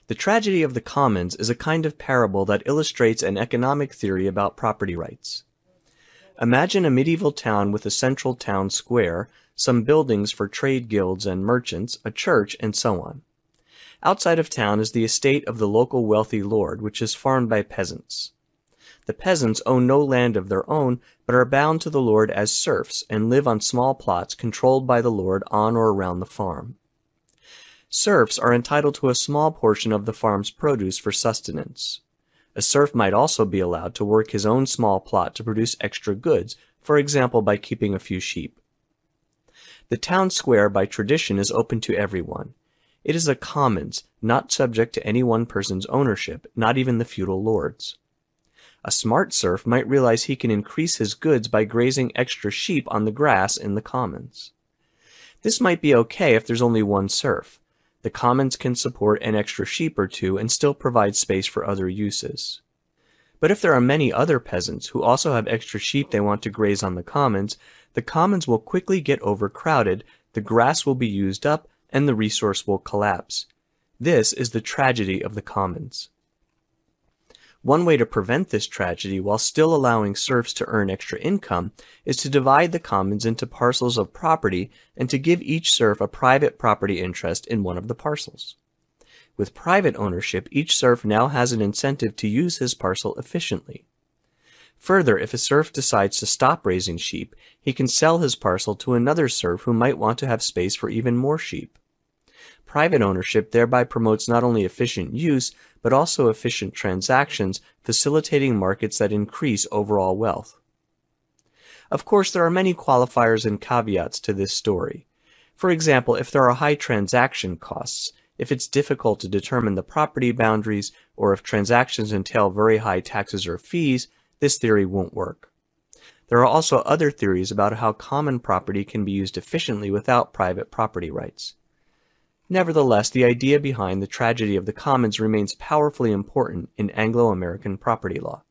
The tragedy of the commons is a kind of parable that illustrates an economic theory about property rights. Imagine a medieval town with a central town square, some buildings for trade guilds and merchants, a church, and so on. Outside of town is the estate of the local wealthy lord, which is farmed by peasants. The peasants own no land of their own, but are bound to the lord as serfs and live on small plots controlled by the lord on or around the farm. Serfs are entitled to a small portion of the farm's produce for sustenance. A serf might also be allowed to work his own small plot to produce extra goods, for example by keeping a few sheep. The town square by tradition is open to everyone. It is a commons, not subject to any one person's ownership, not even the feudal lords. A smart serf might realize he can increase his goods by grazing extra sheep on the grass in the commons. This might be okay if there's only one serf. The commons can support an extra sheep or two and still provide space for other uses. But if there are many other peasants who also have extra sheep they want to graze on the commons will quickly get overcrowded, the grass will be used up, and the resource will collapse. This is the tragedy of the commons. One way to prevent this tragedy while still allowing serfs to earn extra income is to divide the commons into parcels of property and to give each serf a private property interest in one of the parcels. With private ownership, each serf now has an incentive to use his parcel efficiently. Further, if a serf decides to stop raising sheep, he can sell his parcel to another serf who might want to have space for even more sheep. Private ownership thereby promotes not only efficient use, but also efficient transactions, facilitating markets that increase overall wealth. Of course, there are many qualifiers and caveats to this story. For example, if there are high transaction costs, if it's difficult to determine the property boundaries, or if transactions entail very high taxes or fees, this theory won't work. There are also other theories about how common property can be used efficiently without private property rights. Nevertheless, the idea behind the tragedy of the commons remains powerfully important in Anglo-American property law.